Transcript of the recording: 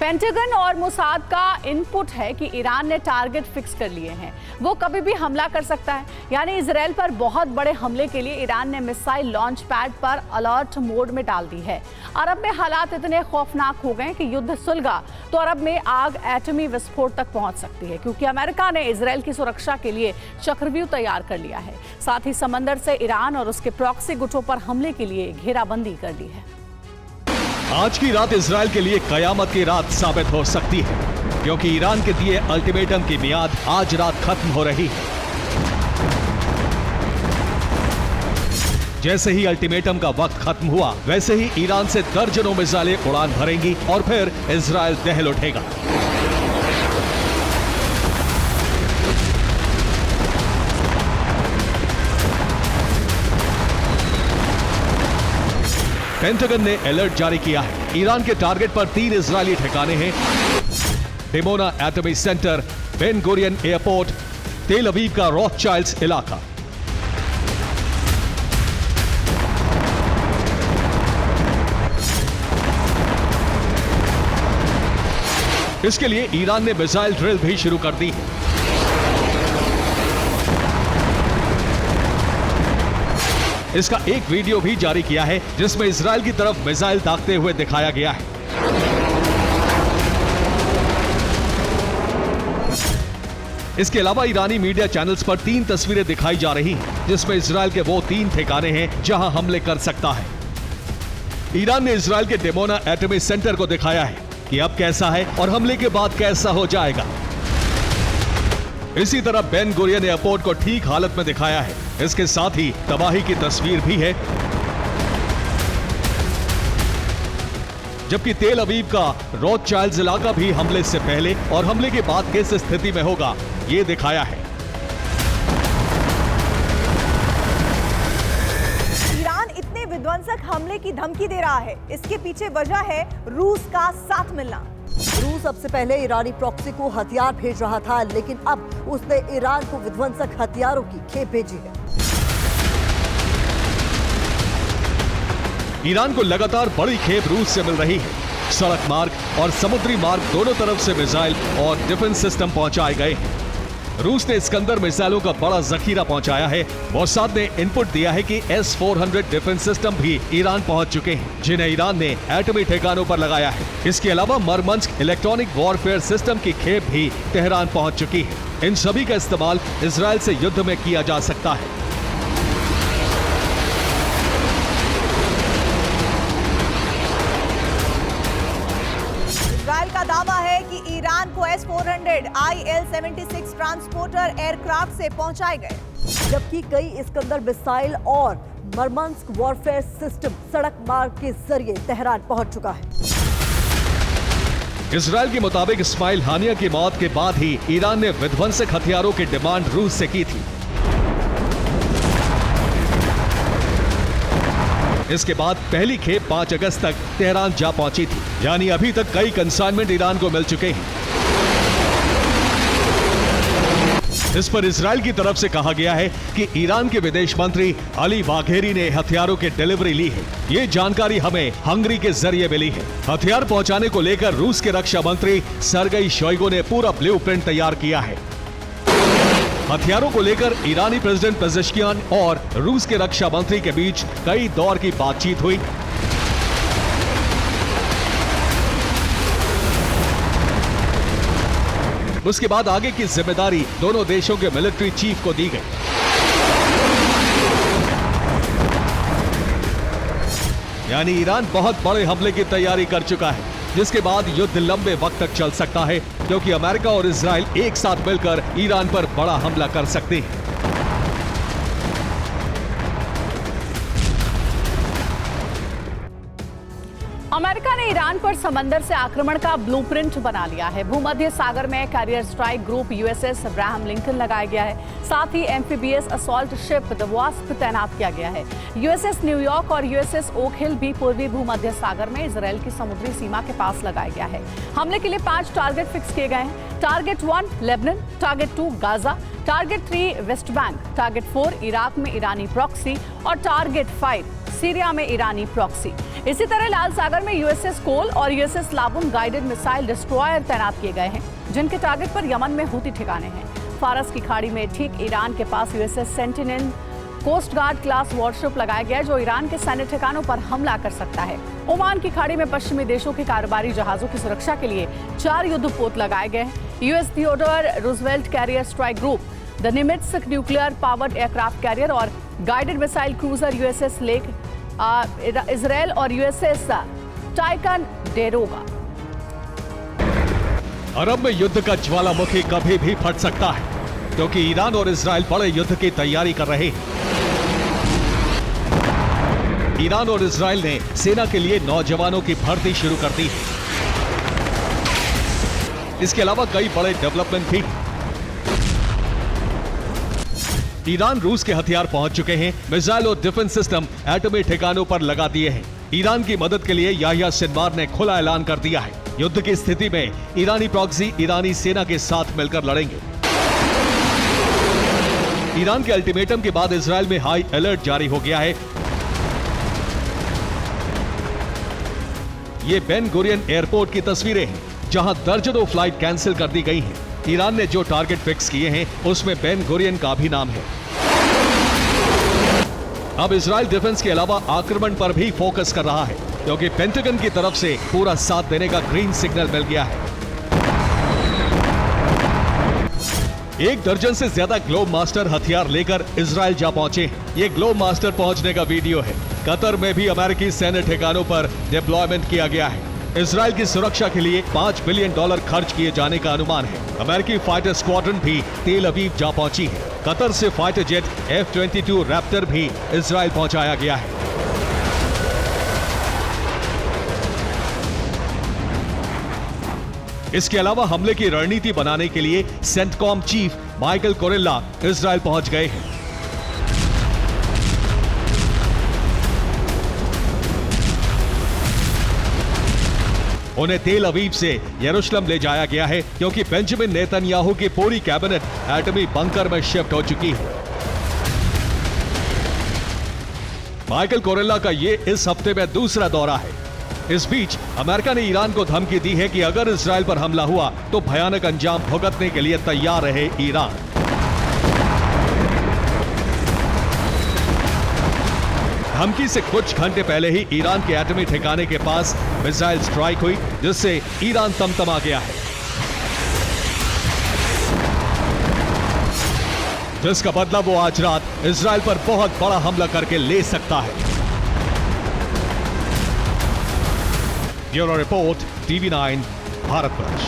Pentagon और Mossad का input है कि ईरान ने टारगेट फिक्स कर लिए हैं, वो कभी भी हमला कर सकता है। यानी इजराइल पर बहुत बड़े हमले के लिए ईरान ने मिसाइल लॉन्च पैड पर अलर्ट मोड में डाल दी है। अरब में हालात इतने खौफनाक हो गए कि युद्ध सुलगा तो अरब में आग एटमी विस्फोट तक पहुंच सकती है, क्योंकि अमेरिका ने इजराइल की सुरक्षा के लिए चक्रव्यूह तैयार कर लिया है। साथ ही समंदर से ईरान और उसके प्रॉक्सी गुटों पर हमले के लिए घेराबंदी कर दी है। आज की रात इजराइल के लिए कयामत की रात साबित हो सकती है, क्योंकि ईरान के दिए अल्टीमेटम की मियाद आज रात खत्म हो रही है। जैसे ही अल्टीमेटम का वक्त खत्म हुआ, वैसे ही ईरान से दर्जनों मिसाइलें उड़ान भरेंगी और फिर इजराइल दहल उठेगा। पेंटागन ने अलर्ट जारी किया है। ईरान के टारगेट पर 3 इजरायली ठिकाने हैं: डिमोना एटमी centre, Ben Gurion airport, Tel Aviv का रॉथचाइल्ड्स इलाका। इसके लिए ईरान ने मिसाइल ड्रिल भी शुरू कर दी है। इसका एक वीडियो भी जारी किया है, जिसमें इजराइल की तरफ मिसाइल दागते हुए दिखाया गया है। इसके अलावा ईरानी मीडिया चैनल्स पर 3 तस्वीरें दिखाई जा रही हैं, जिसमें इजराइल के वो 3 ठिकाने हैं जहां हमले कर सकता है। ईरान ने इजराइल के डिमोना एटमी सेंटर को दिखाया है कि अब कैसा है और हमले के बाद कैसा हो जाएगा। इसी तरह बेन गुरियन एयरपोर्ट को ठीक हालत में दिखाया है। इसके साथ ही तबाही की तस्वीर भी है, जबकि तेल अवीव का रॉथचाइल्ड्स इलाका भी हमले से पहले और हमले के बाद किस स्थिति में होगा, ये दिखाया है। ईरान इतने विध्वंसक हमले की धमकी दे रहा है, इसके पीछे वजह है रूस का साथ मिलना। रूस सबसे पहले ईरानी प्रॉक्सी को हथियार भेज रहा था, लेकिन अब उसने ईरान को विध्वंसक हथियारों की खेप भेजी है। ईरान को लगातार बड़ी खेप रूस से मिल रही है। सड़क मार्ग और समुद्री मार्ग दोनों तरफ से मिसाइल और डिफेंस सिस्टम पहुंचाए गए हैं। रूस ने इस्कंदर मिसाइलों का बड़ा जखीरा पहुंचाया है। मोसाद ने इनपुट दिया है कि S-400 डिफेंस सिस्टम भी ईरान पहुंच चुके हैं, जिन्हें ईरान ने एटमी ठिकानों पर लगाया है। इसके अलावा मरमंस्क इलेक्ट्रॉनिक वॉरफेयर सिस्टम की खेप भी तेहरान पहुंच चुकी है। इन सभी का इस्तेमाल इजराइल से युद्ध में किया जा सकता है। इजराइल का दावा है कि ईरान को S-400 IL-76 ट्रांसपोर्टर एयरक्राफ्ट से पहुंचाए गए, जबकि कई इस्कंदर मिसाइल और मरमंस्क वॉरफेयर सिस्टम सड़क मार्ग के जरिए तेहरान पहुंच चुका है। इजराइल के मुताबिक इस्माइल हानिया की मौत के बाद ही ईरान ने विध्वंसक हथियारों की डिमांड रूस से की थी। इसके बाद पहली खेप 5 अगस्त तक तेहरान जा पहुंची थी। यानी अभी तक कई कंसाइनमेंट ईरान को मिल चुके हैं। इस पर इजराइल की तरफ से कहा गया है कि ईरान के विदेश मंत्री अली बाघेरी ने हथियारों की डिलीवरी ली है। ये जानकारी हमें हंगरी के जरिए मिली है। हथियार पहुंचाने को लेकर रूस के रक्षा मंत्री सर्गेई शोइगु ने पूरा ब्लूप्रिंट तैयार किया है। हथियारों को लेकर ईरानी प्रेसिडेंट पेजेश्कियान और रूस के रक्षा मंत्री के बीच कई दौर की बातचीत हुई। उसके बाद आगे की जिम्मेदारी दोनों देशों के मिलिट्री चीफ को दी गई। यानी ईरान बहुत बड़े हमले की तैयारी कर चुका है, जिसके बाद युद्ध लंबे वक्त तक चल सकता है, क्योंकि अमेरिका और इजराइल एक साथ मिलकर ईरान पर बड़ा हमला कर सकते हैं। अमेरिका ने ईरान पर समंदर से आक्रमण का ब्लूप्रिंट बना लिया है। भूमध्य सागर में carrier strike group USS Abraham Lincoln लगाया गया है। साथ ही amphibious assault ship the Wasp तैनात किया गया है। USS न्यूयॉर्क और USS ओक हिल भी पूर्वी भूमध्य सागर में इजराइल की समुद्री सीमा के पास लगाया गया है। हमले के लिए 5 टारगेट फिक्स किए गए हैं। Target 1 Lebanon, target 2 Gaza, target 3 West Bank, target 4 Iraq में ईरानी प्रॉक्सी और टारगेट 5 सीरिया में ईरानी प्रॉक्सी। इसी तरह लाल सागर में यूएसएस कोल और यूएसएस लाबुन गाइडेड मिसाइल डिस्ट्रॉयर तैनात किए गए हैं, जिनके टारगेट पर यमन में हूती ठिकाने हैं। फारस की खाड़ी में ठीक ईरान के पास USS Sentinel coast guard class warship लगाया गया, जो ईरान के सैन्य ठिकानों पर हमला कर सकता है। ओमान की खाड़ी में पश्चिमी देशों के कारोबारी जहाजों की सुरक्षा के लिए 4 युद्धपोत लगाए गए हैं। US Theodore Roosevelt carrier strike group, the Nimitz nuclear powered aircraft carrier और guided missile cruiser USS Lake Israel और यूएसएस टाइकनडेरोगा। अरब में युद्ध का ज्वालामुखी कभी भी फट सकता है, क्योंकि ईरान और इजराइल बड़े युद्ध की तैयारी कर रहे हैं। ईरान और इजराइल ने सेना के लिए नौजवानों की भर्ती शुरू कर दी है। इसके अलावा कई बड़े डेवलपमेंट भी। ईरान रूस के हथियार पहुंच चुके हैं, मिसाइल और डिफेंस सिस्टम एटमी ठिकानों पर लगा दिए हैं। ईरान की मदद के लिए याह्या सिनवार ने खुला ऐलान कर दिया है, युद्ध की स्थिति में ईरानी प्रॉक्सी ईरानी सेना के साथ मिलकर लड़ेंगे। ईरान के अल्टीमेटम के बाद इजराइल में हाई अलर्ट जारी हो गया है। ये बेन गुरियन एयरपोर्ट की तस्वीरें हैं, जहां दर्जनों फ्लाइट कैंसिल कर दी गई हैं। ईरान ने जो टारगेट फिक्स किए हैं, उसमें बेन गुरियन का भी नाम है। अब इजराइल डिफेंस के अलावा आक्रमण पर भी फोकस कर रहा है, क्योंकि पेंटागन की तरफ से पूरा साथ देने का ग्रीन सिग्नल मिल गया है। 1 दर्जन से ज्यादा ग्लोब मास्टर हथियार लेकर इजराइल जा पहुंचे हैं। ये ग्लोब मास्टर पहुंचने का वीडियो है। कतर में भी अमेरिकी सैन्य ठिकानों पर डिप्लॉयमेंट किया गया है। इजराइल की सुरक्षा के लिए $5 बिलियन खर्च किए जाने का अनुमान है। अमेरिकी फाइटर स्क्वाड्रन भी तेल अवीव जा पहुंची है। कतर से फाइटर जेट F-22 रैप्टर भी इजराइल पहुंचाया गया है। इसके अलावा हमले की रणनीति बनाने के लिए सेंटकॉम चीफ माइकल कोरेला इजराइल पहुंच गए हैं। उन्हें तेल अवीव से यरूशलेम ले जाया गया है, क्योंकि बेंजामिन नेतन्याहू की पूरी कैबिनेट एटमी बंकर में शिफ्ट हो चुकी है। माइकल कोरेला का ये इस हफ्ते में दूसरा दौरा है। इस बीच अमेरिका ने ईरान को धमकी दी है कि अगर इजराइल पर हमला हुआ तो भयानक अंजाम भुगतने के लिए तैयार रहे ईरान। धमकी से कुछ घंटे पहले ही ईरान के एटमी ठिकाने के पास मिसाइल स्ट्राइक हुई, जिससे ईरान तमतमा गया है, जिसका बदला वो आज रात इजराइल पर बहुत बड़ा हमला करके ले सकता है। Bureau report, TV9, Bharatvarsh.